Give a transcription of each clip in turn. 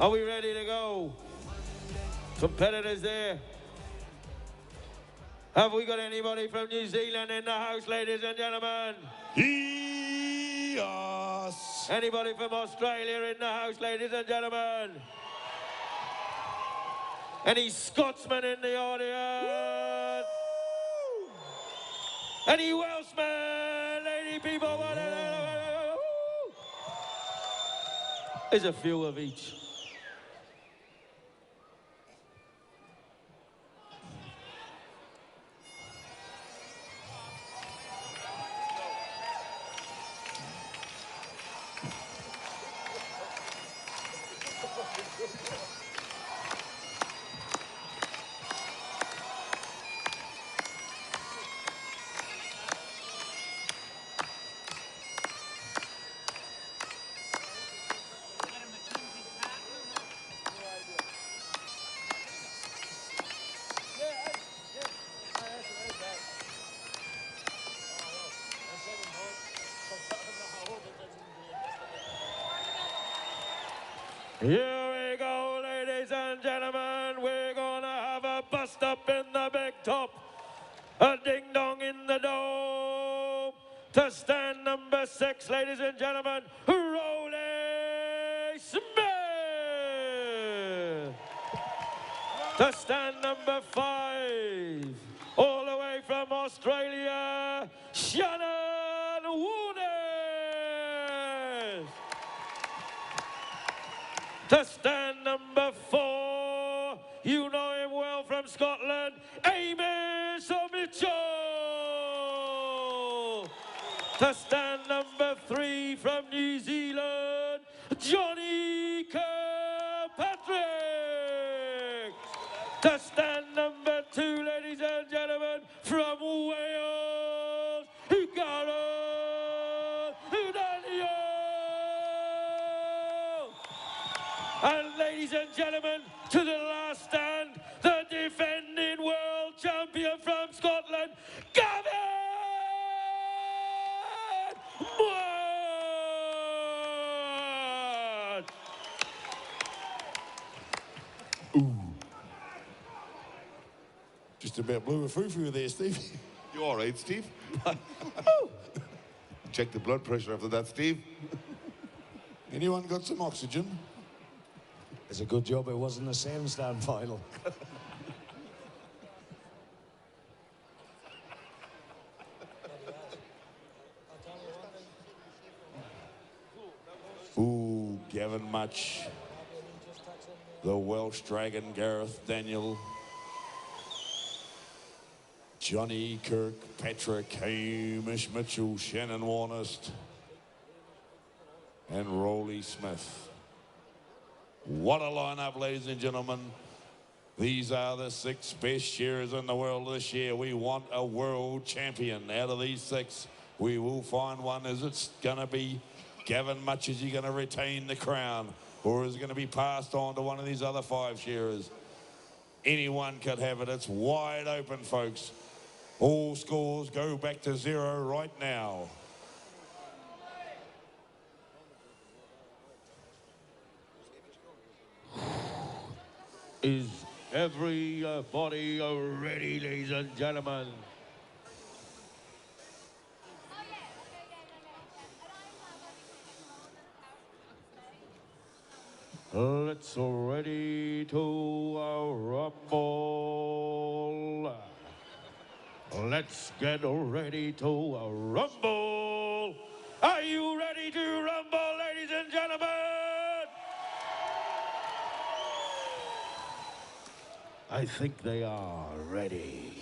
Are we ready to go? Competitors there. Have we got anybody from New Zealand in the house, ladies and gentlemen? Yes. Anybody from Australia in the house, ladies and gentlemen? Any Scotsmen in the audience? Woo! Any Welshmen, lady people? Yeah. There's a few of each. Here we go, ladies and gentlemen. We're gonna have a bust up in the big top. A ding-dong in the dome. To stand number 6, ladies and gentlemen, Rolly Smith. To stand number 5, all the way from Australia, Shannon Wooners. To stand number 4, you know him well from Scotland, Amos Mitchell. To stand number 3 from New Zealand, Johnny Kirkpatrick. To stand number 2, ladies and gentlemen, from Wales, Gareth Daniel. And ladies and gentlemen, to the last stand, the defending world champion from Scotland, Gavin Wood! Ooh. Just about blew a foo-foo there, Steve. You all right, Steve? Check the blood pressure after that, Steve. Anyone got some oxygen? It's a good job it wasn't a 7-stand final. Ooh, Gavin Much. The Welsh Dragon, Gareth Daniel. Johnny Kirkpatrick, Hamish Mitchell, Shannon Warnest, and Rolly Smith. What a lineup, ladies and gentlemen. These are the 6 best shearers in the world this year. We want a world champion. Out of these 6, we will find one. Is it going to be Gavin Much? Is he going to retain the crown? Or is it going to be passed on to one of these other 5 shearers? Anyone could have it. It's wide open, folks. All scores go back to 0 right now. Is everybody ready, ladies and gentlemen? Let's ready to rumble. Let's get ready to rumble. Are you ready to rumble, ladies and gentlemen? I think they are ready.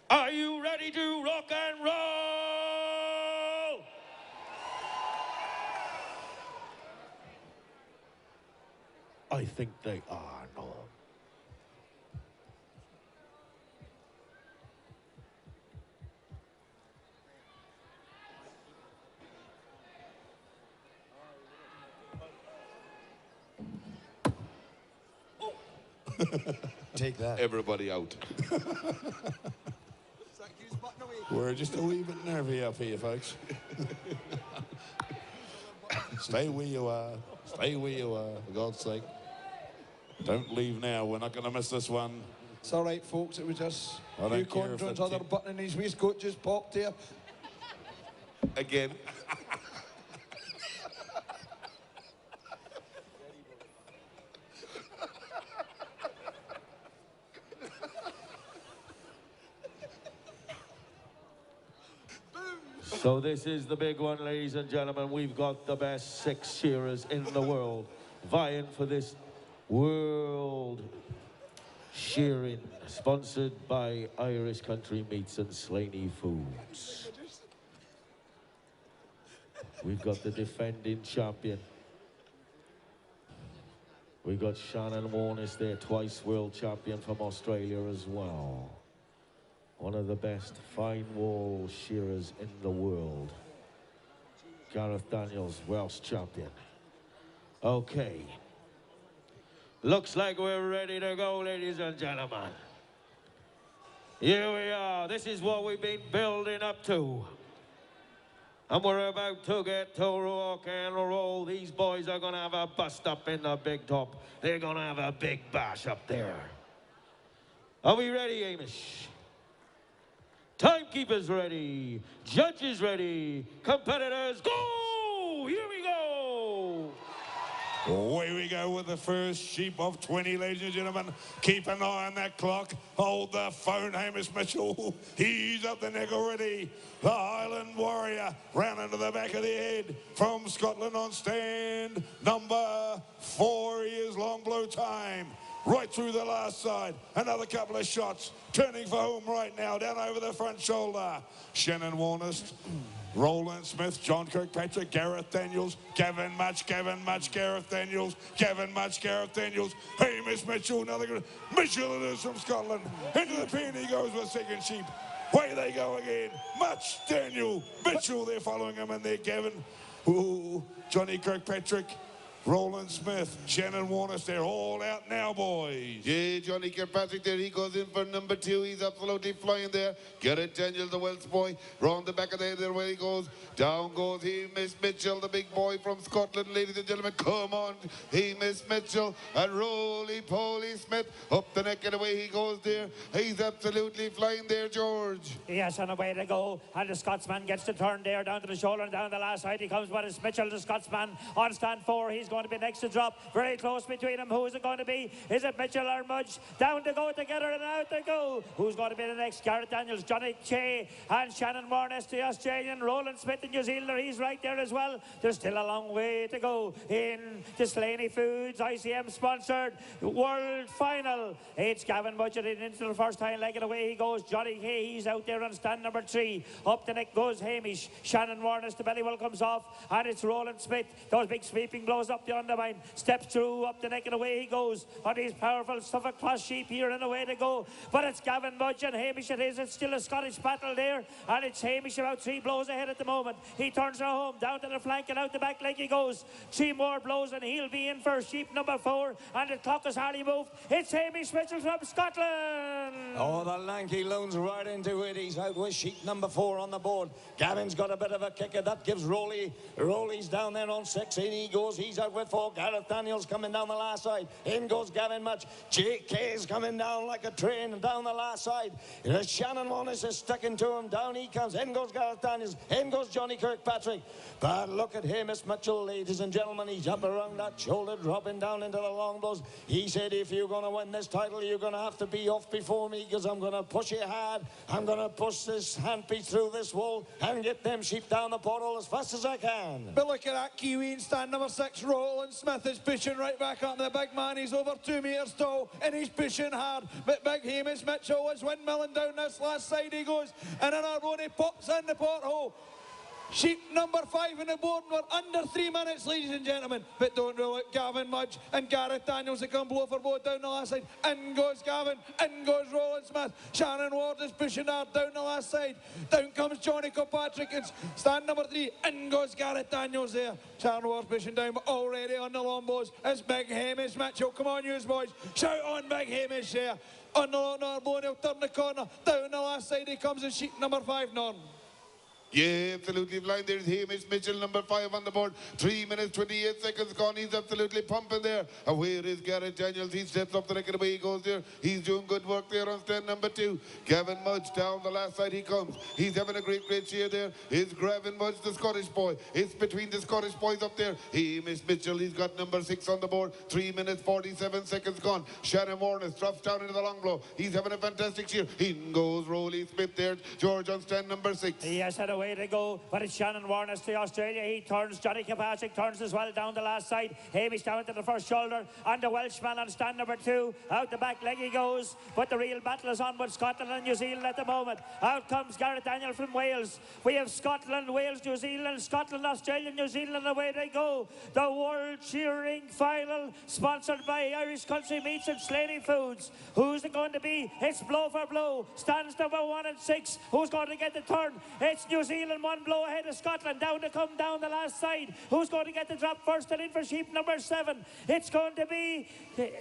Are you ready to rock and roll? I think they are, Norm. Take that. Everybody out. We're just a wee bit nervy up here, folks. Stay where you are. Stay where you are, for God's sake. Don't leave now. We're not going to miss this one. It's all right, folks. It was just I a few don't care if controls, the other button in his waistcoat just popped here. Again. So this is the big one, ladies and gentlemen. We've got the best 6 shearers in the world vying for this world shearing, sponsored by Irish Country Meats and Slaney Foods. We've got the defending champion. We've got Shannon Warnes there, twice world champion from Australia as well. One of the best fine wool shearers in the world. Gareth Daniels, Welsh champion. Okay. Looks like we're ready to go, ladies and gentlemen. Here we are. This is what we've been building up to. And we're about to get to rock and roll. These boys are going to have a bust up in the big top. They're going to have a big bash up there. Are we ready, Amish? Timekeepers ready, judges ready, competitors go! Here we go! Away we go with the first sheep of 20, ladies and gentlemen. Keep an eye on that clock. Hold the phone, Hamish Mitchell. He's up the neck already. The Highland Warrior round into the back of the head from Scotland on stand. Number 4, he is long blow time. Right through the last side. Another couple of shots. Turning for home right now. Down over the front shoulder. Shannon Warnes, Roland Smith, John Kirkpatrick, Gareth Daniels, Gavin Much, Gareth Daniels, Gavin Much, Gareth Daniels, Hamish Mitchell, another good. Mitchell it is from Scotland. Into the pen he goes with second sheep. Way they go again. Much, Daniel, Mitchell, they're following him in there, Gavin. Ooh, Johnny Kirkpatrick. Roland Smith, Shannon Warnes, they're all out now, boys. Yeah, Johnny Kirkpatrick there, he goes in for number 2. He's absolutely flying there. Gareth Daniels, the Welsh boy, round the back of the head there where he goes. Down goes Hamish Mitchell, the big boy from Scotland, ladies and gentlemen. Come on, Hamish Mitchell and roly-poly Smith. Up the neck and away he goes there. He's absolutely flying there, George. Yes, and away they go. And the Scotsman gets the turn there down to the shoulder and down the last side. He comes, but it's Mitchell, the Scotsman, on stand 4. He's going to be next to drop. Very close between them. Who is it going to be? Is it Mitchell or Mudge? Down to go together and out they go. Who's going to be the next? Gareth Daniels, Johnny Che, and Shannon Warnes, the Australian. Roland Smith, the New Zealander. He's right there as well. There's still a long way to go in the Slaney Foods ICM sponsored World Final. It's Gavin Budgeted into the first time leg and away he goes. Johnny Hay, he's out there on stand number 3. Up the neck goes Hamish. Shannon Warnes, the belly will comes off, and it's Roland Smith. Those big sweeping blows up the undermine. Steps through up the neck and away he goes on these powerful Suffolk Cross sheep here and away to go. But it's Gavin Mudge and Hamish it is. It's still a Scottish battle there, and it's Hamish about 3 blows ahead at the moment. He turns her home down to the flank and out the back leg he goes. 3 more blows and he'll be in for sheep number 4, and the clock is hardly moved. It's Hamish Mitchell from Scotland. Oh, the lanky loon's right into it. He's out with sheep number 4 on the board. Gavin's got a bit of a kicker. That gives Rolly's down there on 6. In he goes. He's out with 4. Gareth Daniels coming down the last side. In goes Gavin Much. JK's coming down like a train down the last side. Shannon Warnes is sticking to him. Down he comes. In goes Gareth Daniels. In goes Johnny Kirkpatrick. But look at Hamish Mitchell, ladies and gentlemen. He's up around that shoulder, dropping down into the long blows. He said, if you're going to win this title, you're going to have to be off before me, because I'm going to push you hard. I'm going to push this handpiece through this wall and get them sheep down the portal as fast as I can. But look at that Kiwi in stand number 6. Roland Smith is pushing right back up. The big man, he's over 2 metres tall, and he's pushing hard. But big Hamish Mitchell is windmilling down this last side he goes. And in our road he pops in the porthole. Sheep number 5 on the board, and we're under 3 minutes, ladies and gentlemen. But don't rule it. Gavin Mudge and Gareth Daniels that come blow for both down the last side. In goes Gavin, in goes Roland Smith. Shannon Ward is pushing hard down the last side. Down comes Johnny Kirkpatrick. It's stand number 3. In goes Gareth Daniels there. Shannon Ward pushing down, but already on the long blows. It's big Hamish Mitchell. Come on, you boys. Shout on big Hamish there. On the long blow, and he'll turn the corner. Down the last side he comes in sheep number 5, Norm. Yeah, absolutely blind. There's Hamish Mitchell, number 5 on the board. 3 minutes, 28 seconds gone. He's absolutely pumping there. And where is Garrett Daniels? He steps up the neck of the way he goes there. He's doing good work there on stand number 2. Gavin Mudge down the last side he comes. He's having a great cheer there. It's Gavin Mudge, the Scottish boy. It's between the Scottish boys up there. Hamish Mitchell, he's got number 6 on the board. 3 minutes, 47 seconds gone. Shannon Warnes drops down into the long blow. He's having a fantastic cheer. In goes Rolly Smith there. George on stand number 6. Yes, and away to go. But it's Shannon Warnes to Australia. He turns. Johnny Kapachik turns as well down the last side. Hamish down to the first shoulder. And the Welshman on stand number 2. Out the back leg he goes. But the real battle is on with Scotland and New Zealand at the moment. Out comes Garrett Daniel from Wales. We have Scotland, Wales, New Zealand, Scotland, Australia, New Zealand. Away they go. The World Cheering Final, sponsored by Irish Country Meats and Slaney Foods. Who's it going to be? It's blow for blow. Stands number 1 and 6. Who's going to get the turn? It's New Zealand, 1 blow ahead of Scotland. Down to come down the last side. Who's going to get the drop first? And in for sheep number 7. It's going to be,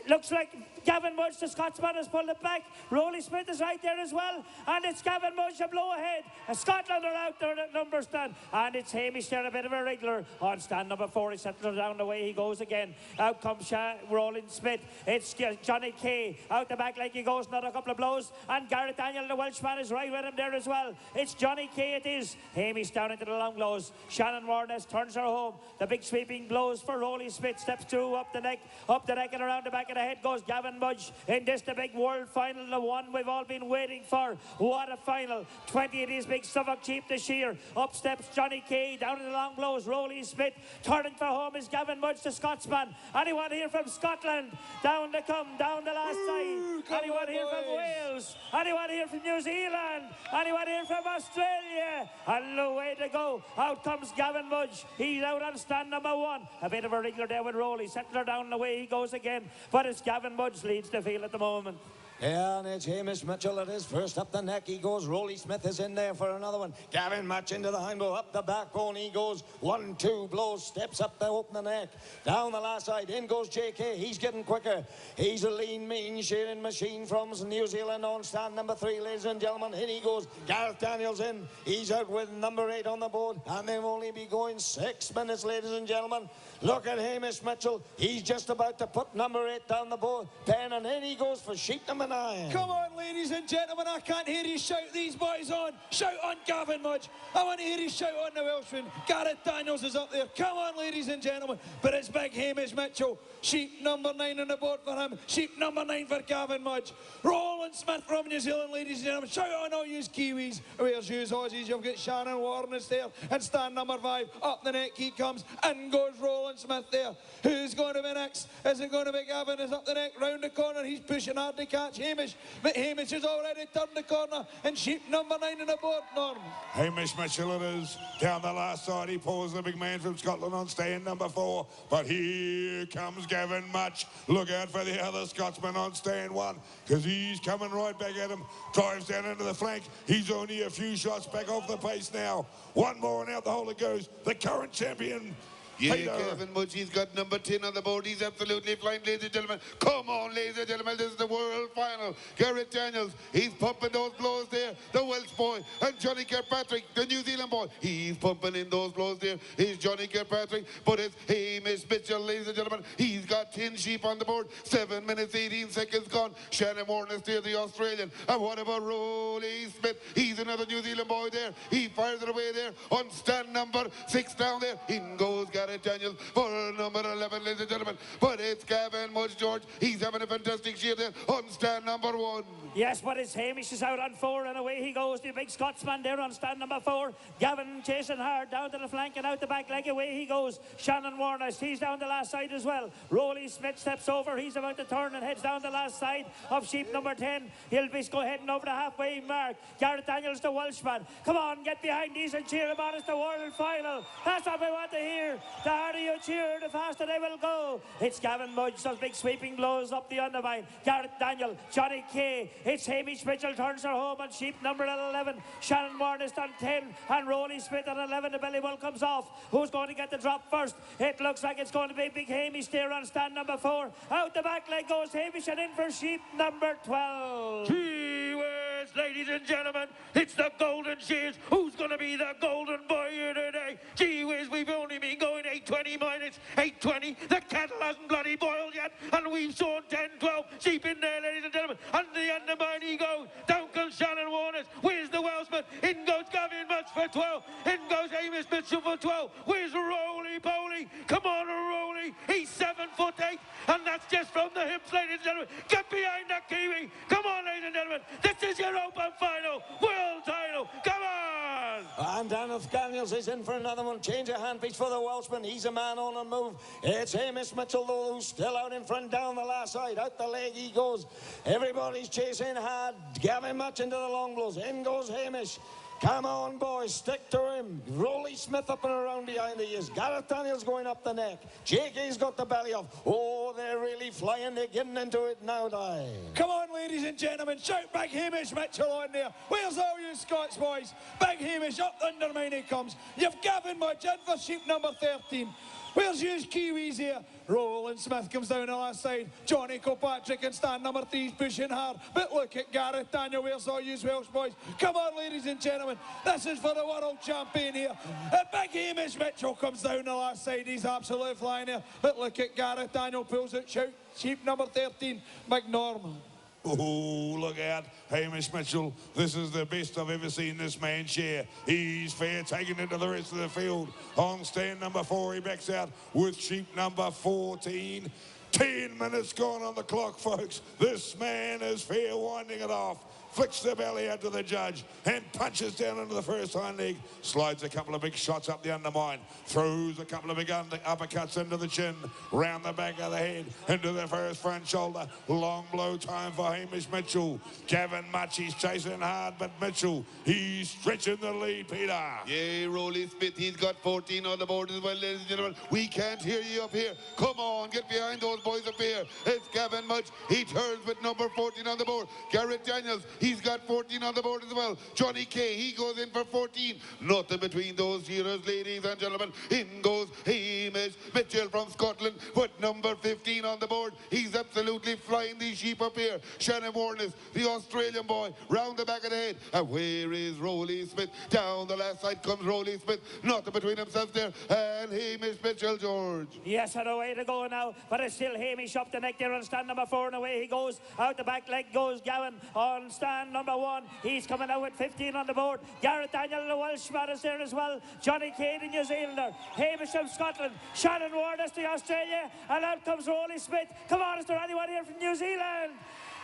looks like Gavin Mudge, the Scotsman, has pulled it back. Rolly Smith is right there as well. And it's Gavin Mudge, a blow ahead. Scotland are out there at number stand. And it's Hamish there, a bit of a wriggler on stand number 4. He settles down the way he goes again. Out comes Roland Smith. It's Johnny Kay. Out the back like he goes, another couple of blows. And Garrett Daniel, the Welshman, is right with him there as well. It's Johnny Kay it is. Hamish down into the long blows. Shannon Warnes turns her home. The big sweeping blows for Rolly Smith. Steps through up the neck and around the back of the head goes Gavin Mudge. In this, the big world final, the one we've all been waiting for. What a final. 20 of these big Suffolk sheep this year. Up steps Johnny Kay. Down in the long blows, Rolly Smith. Turning for home is Gavin Mudge, the Scotsman. Anyone here from Scotland? Down to come, down the last side. Anyone here from Wales? Anyone here from New Zealand? Anyone here from Australia? And the way to go. Out comes Gavin Mudge. He's out on stand number 1. A bit of a wriggler there with Rolly. Settles her down the way he goes again. But it's Gavin Mudge leads the field at the moment. Yeah, and it's Hamish Mitchell that is first up the neck. He goes. Rolly Smith is in there for another one. Gavin Mudge into the hindbone. Up the backbone he goes. 1, 2 blows. Steps up to open the neck. Down the last side. In goes JK. He's getting quicker. He's a lean, mean, shearing machine from New Zealand on stand number 3, ladies and gentlemen. In he goes. Gareth Daniels in. He's out with number 8 on the board. And they'll only be going 6 minutes, ladies and gentlemen. Look at Hamish Mitchell. He's just about to put number 8 down the board. Pen, and in he goes for sheep number 9. Come on, ladies and gentlemen, I can't hear you shout these boys on. Shout on Gavin Mudge. I want to hear you shout on the Welshman. Gareth Daniels is up there. Come on, ladies and gentlemen. But it's big Hamish Mitchell. Sheep number 9 on the board for him. Sheep number 9 for Gavin Mudge. Roland Smith from New Zealand, ladies and gentlemen. Shout on all you Kiwis. Where's you Aussies? You've got Shannon Warnes there. And stand number 5. Up the neck he comes. And goes Roland Smith there. Who's going to be next? Is it going to be Gavin? Is up the neck, round the corner. He's pushing hard to catch Hamish. But Hamish has already turned the corner. And sheep number 9 on the board, Norm. Hamish Mitchell it is. Down the last side, he pulls the big man from Scotland on stand number 4. But here comes Gavin Mudge. Look out for the other Scotsman on stand 1, because he's coming right back at him. Drives down into the flank. He's only a few shots back off the pace now. One more and out the hole it goes. The current champion. Yeah, Gavin Mudge, he's got number 10 on the board. He's absolutely flying, ladies and gentlemen. Come on, ladies and gentlemen, this is the world final. Gareth Daniels, he's pumping those blows there. The Welsh boy and Johnny Kirkpatrick, the New Zealand boy. He's pumping in those blows there. He's Johnny Kirkpatrick, but it's Hamish Mitchell, ladies and gentlemen. He's got 10 sheep on the board. 7 minutes, 18 seconds gone. Shannon Warnes there, the Australian. And what about Rolly Smith? He's another New Zealand boy there. He fires it away there on stand number 6 down there. In goes Gareth Daniels for number 11, ladies and gentlemen. But it's Gavin Mudge, George. He's having a fantastic sheer there on stand number 1. Yes, but it's Hamish is out on 4 and away he goes. The big Scotsman there on stand number 4. Gavin chasing hard down to the flank and out the back leg. Away he goes. Shannon Warnes, he's down the last side as well. Rolly Smith steps over. He's about to turn and heads down the last side of sheep number 10. He'll be heading over the halfway mark. Gareth Daniels, the Welshman. Come on, get behind these and cheer him on. It's the world final. That's what we want to hear. The harder you cheer, the faster they will go. It's Gavin Mudge, those big sweeping blows up the undermine. Gareth Daniel, Johnny Kay. It's Hamish Mitchell turns her home on sheep number 11. Shannon Warnes on 10 and Rolly Smith on 11. The belly bull comes off. Who's going to get the drop first? It looks like it's going to be big Hamish there on stand number 4. Out the back leg goes Hamish and in for sheep number 12. He wears yes, ladies and gentlemen, it's the Golden Shears. Who's going to be the golden boy here today? Gee whiz, we've only been going 8:20 minutes, 8:20. The kettle hasn't bloody boiled yet, and we've sawn 10, 12 sheep in there, ladies and gentlemen. Under the undermine he goes. Down comes Shannon Warners. Where's the Welshman? In goes Gavin Much for 12. In goes Hamish Mitchell for 12. Where's Roly Poly? Come on, Roly. He's 7'8", and that's just from the hips, ladies and gentlemen. Get behind that Kiwi. Come on, ladies and gentlemen. This is your open final. World title. Come on. And Daniel Daniels is in for another one. Change of handpiece for the Welshman. He's a man on the move. It's Hamish Mitchell, though, who's still out in front down the last side. Out the leg he goes. Everybody's chasing hard. Gavin Much into the long blows. In goes Hamish. Come on, boys, stick to him. Rolly Smith up and around behind the ears. Gareth Daniels going up the neck. JK's got the belly off. Oh, they're really flying. They're getting into it now, Di. Come on, ladies and gentlemen, shout Big Hamish Mitchell on there. Where's all you Scots boys? Big Hamish up the undermine he comes. You've Gavin Much in for sheep number 13. Where's you Kiwis here? Roland Smith comes down the last side. Johnny Kilpatrick in stand number 3's pushing hard. But look at Gareth Daniel. Where's all you Welsh boys? Come on, ladies and gentlemen. This is for the world champion here. And Big Hamish Mitchell comes down the last side. He's absolutely flying here. But look at Gareth Daniel pulls it. Shout sheep number 13, McNorman. Oh, look out, Hamish Mitchell. This is the best I've ever seen this man share. He's fair, taking it to the rest of the field. On stand number 4, he backs out with sheep number 14. 10 minutes gone on the clock, folks. This man is fair winding it off. Flicks the belly out to the judge and punches down into the first hind leg. Slides a couple of big shots up the undermine. Throws a couple of big uppercuts into the chin. Round the back of the head. Into the first front shoulder. Long blow time for Hamish Mitchell. Gavin Much, he's chasing hard, but Mitchell, he's stretching the lead, Peter. Yeah, Rolly Smith, he's got 14 on the board as well, ladies and gentlemen. We can't hear you up here. Come on, get behind those boys up here. It's Gavin Much. He turns with number 14 on the board. Gareth Daniels, he's got 14 on the board as well. Johnny Kay, he goes in for 14. Nothing between those shearers, ladies and gentlemen. In goes Hamish Mitchell from Scotland with number 15 on the board. He's absolutely flying these sheep up here. Shannon Warnes, the Australian boy, round the back of the head. And where is Rolly Smith? Down the last side comes Rolly Smith. Nothing between themselves there. And Hamish Mitchell, George. Yes, and away to go now. But it's still Hamish up the neck there on stand number 4, and away he goes. Out the back leg goes Gavin on stand number 1. He's coming out with 15 on the board. Gareth Daniel, the Welshman, is there as well. Johnny Kay, the New Zealander. Hamish from Scotland. Shannon Ward, the Australia. And out comes Rolly Smith. Come on, is there anyone here from New Zealand?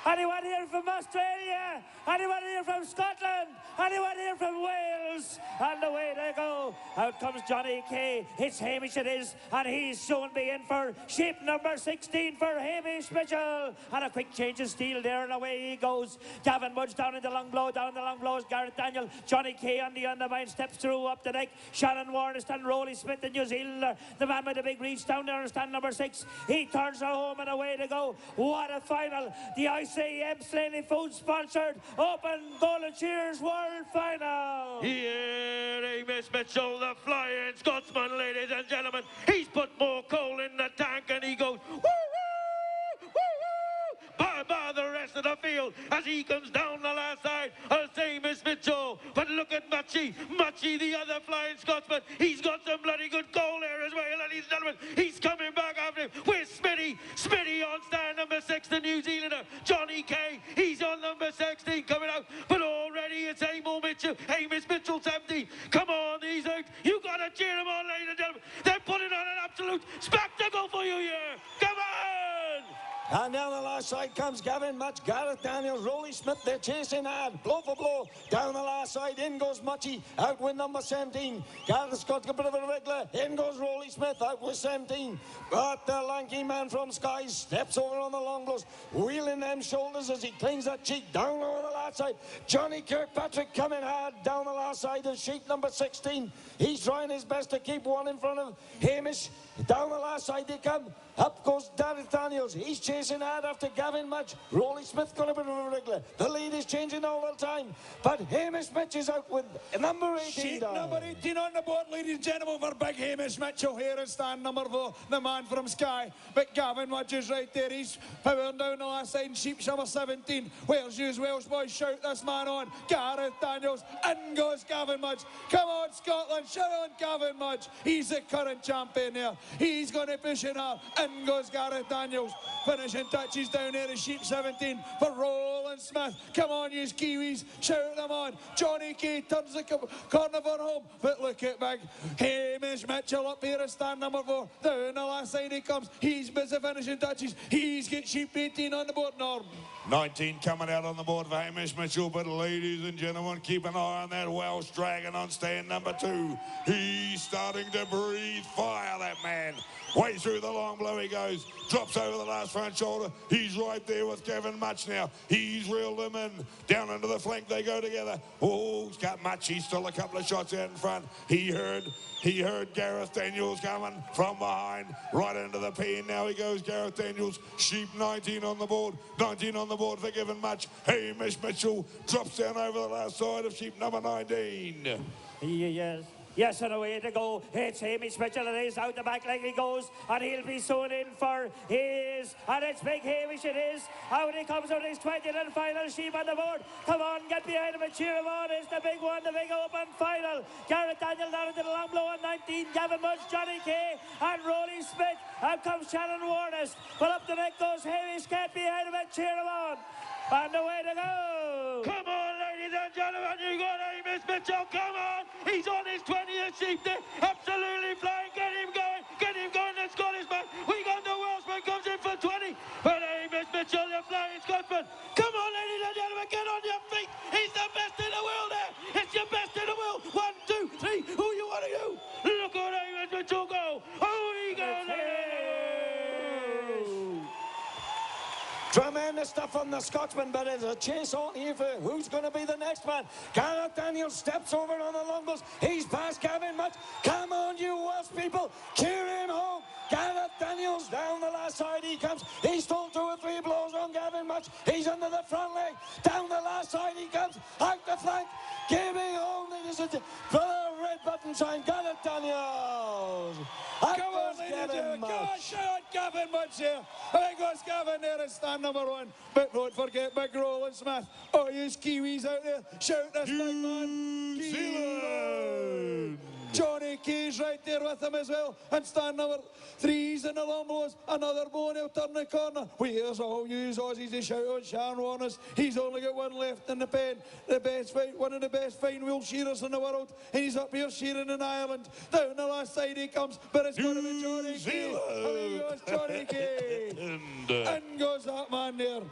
Anyone here from Australia? Anyone here from Scotland? Anyone here from Wales? And away they go. Out comes Johnny Kay. It's Hamish it is. And he's soon be in for sheep number 16 for Hamish Mitchell. And a quick change of steel there, and away he goes. Gavin Mudge down in the long blow. Down the long blows Gareth Daniel. Johnny Kay on the undermine steps through up the neck. Shannon Warren and Rolly Smith, the New Zealander. The man with the big reach down there on stand number 6. He turns her home and away to go. What a final. The ICM Slaney Food sponsored Open Golden Cheers World Final. Here, Hamish Mitchell, the flying Scotsman, ladies and gentlemen. He's put more coal in the tank and he goes, woo, woo, woo, woo, by the rest of the field as he comes down the last side. I'll say Hamish Mitchell, but look at Muchie, the other flying Scotsman. He's got some bloody good coal there as well, ladies and gentlemen. He's coming back after him. Where's Smitty? Smitty on stand number 6, the New Zealander. Johnny Kay, he's on number 16 coming out, but already it's Hamish Mitchell 17. Come on, he's out. You gotta cheer him on, ladies and gentlemen. They're putting on an absolute spectacle for you here. Come on! And down the last side comes Gavin Much, Gareth Daniels, Rolly Smith, they're chasing hard, blow for blow. Down the last side, in goes Muchie, out with number 17. Gareth's got a bit of a regular, in goes Rolly Smith, out with 17. But the lanky man from Sky steps over on the long blows, wheeling them shoulders as he clings that cheek down over the last side. Johnny Kirkpatrick coming hard down the last side of sheep number 16. He's trying his best to keep one in front of Hamish. Down the last side they come. Up goes Gareth Daniels. He's chasing chasing hard after Gavin Mudge. Rolly Smith got a bit of a wriggler. The lead is changing all the time. But Hamish Mitch is out with number 18. Sheep number 18 on the board, ladies and gentlemen, for big Hamish Mitchell here in stand number 4, the man from Skye. But Gavin Mudge is right there. He's powering down the last side, and sheep number 17. Where's you, Welsh boys? Shout this man on. Gareth Daniels. In goes Gavin Mudge. Come on, Scotland. Shout on Gavin Mudge. He's the current champion there. He's going to push it hard. In goes Gareth Daniels. Finishing touches down there is sheep 17 for Roland Smith. Come on, you Kiwis. Shout them on. Johnny Kay turns the corner for home. But look at big Hamish Mitchell up here at stand number 4. Down the last side he comes. He's busy finishing touches. He's got sheep 18 on the board, Norm. 19 coming out on the board for Hamish Mitchell, but ladies and gentlemen, keep an eye on that Welsh Dragon on stand number 2. He's starting to breathe fire, that man. Way through the long blow he goes, drops over the last front shoulder. He's right there with Gavin Mutch now. He's reeled them in. Down into the flank they go together. Oh, he's got Mutch. He's still a couple of shots out in front. He heard Gareth Daniels coming from behind, right into the pen. Now he goes, Gareth Daniels. Sheep 19 on the board. 19 on the board for Gavin Mutch. Hamish Mitchell drops down over the last side of sheep number 19. Yes, and away to go. It's Hamish Mitchell, and he's out the back leg he goes, and he'll be soon in for his, and it's big Hamish it is. Out he comes out his 20th and final sheep on the board. Come on, get behind him and cheer him on. It's the big one, the big open final. Gareth Daniel down into the long blow on 19. Gavin Mudge, Johnny Kay, and Rolly Smith. Out comes Shannon Warness. But up the neck goes Hamish. Get behind him and cheer him on. And away to go. Come on, ladies and gentlemen, you got Hamish Mitchell, come on. He's on his 20th sheep there, absolutely flying. Get him going, the Scottish man. We got the Welshman, comes in for 20. But Hamish Mitchell, the flying Scotsman. Come on, ladies and gentlemen, get on your feet. He's the best in the world there. It's your best in the world. 1, 2, 3, who you want to do? Look at Hamish Mitchell go. Oh, he goes. Tremendous stuff from the Scotsman, but it's a chase on here for who's going to be the next man. Gareth Daniels steps over on the longbows. He's past Gavin Mutch. Come on, you Welsh people. Cheer him home. Gareth Daniels down the last side he comes. He stole 2 or 3 blows on Gavin Mutch. He's under the front leg. Down the last side he comes. Out the flank. Giving home, ladies and gentlemen, for the red button sign, Gareth Daniels. Come on, ladies and gentlemen. Come on, shout Gavin Mutch here. There goes Gavin there at stand number 1. But don't forget big Roland Smith. Oh, you Kiwis out there. Shout this big man. New Zealand. Johnny Kay's right there with him as well. And stand number 3's in the long blows. Another bone out turn the corner. Here's all you Aussies to shout out Sharon Warners. He's only got one left in the pen. The best fight, one of the best fine wheel shearers in the world. And he's up here shearing in Ireland. Down the last side he comes, but it's going to be Johnny Kay. And he goes Johnny Kay. And goes that man there.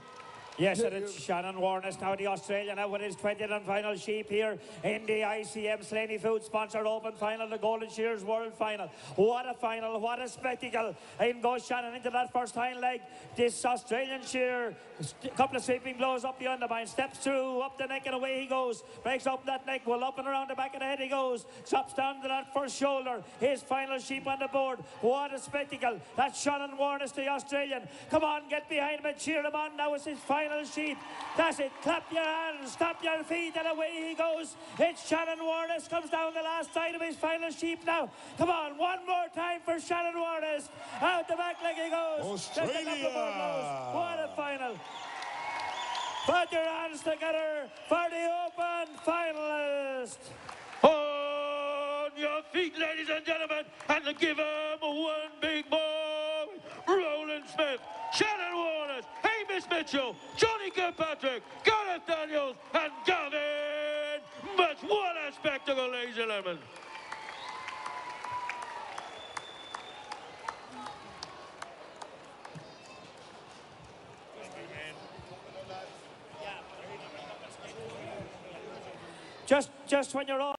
Yes, and it's Shannon Warness now, the Australian, out with his 20th and final sheep here in the ICM Slaney Food sponsored open final, the Golden Shears World Final. What a final, what a spectacle. In goes Shannon into that first hind leg. This Australian shear, a couple of sweeping blows up the underbind, steps through, up the neck and away he goes. Breaks up that neck, well up and around the back of the head he goes. Chops down to that first shoulder. His final sheep on the board. What a spectacle. That's Shannon Warness, the Australian. Come on, get behind him and cheer him on. Now it's his final sheep. That's it. Clap your hands, stamp your feet, and away he goes. It's Shannon Warness, comes down the last side of his final sheep now. Come on, one more time for Shannon Warness. Out the back leg he goes. Australia. What a final. Put your hands together for the open finalist. On your feet, ladies and gentlemen, and give him one big boy. Roland Smith, Shannon Warners, Hamish Mitchell, Johnny Kirkpatrick, Gareth Daniels, and Gavin Mutch. What a spectacle, ladies and gentlemen. Just when you're all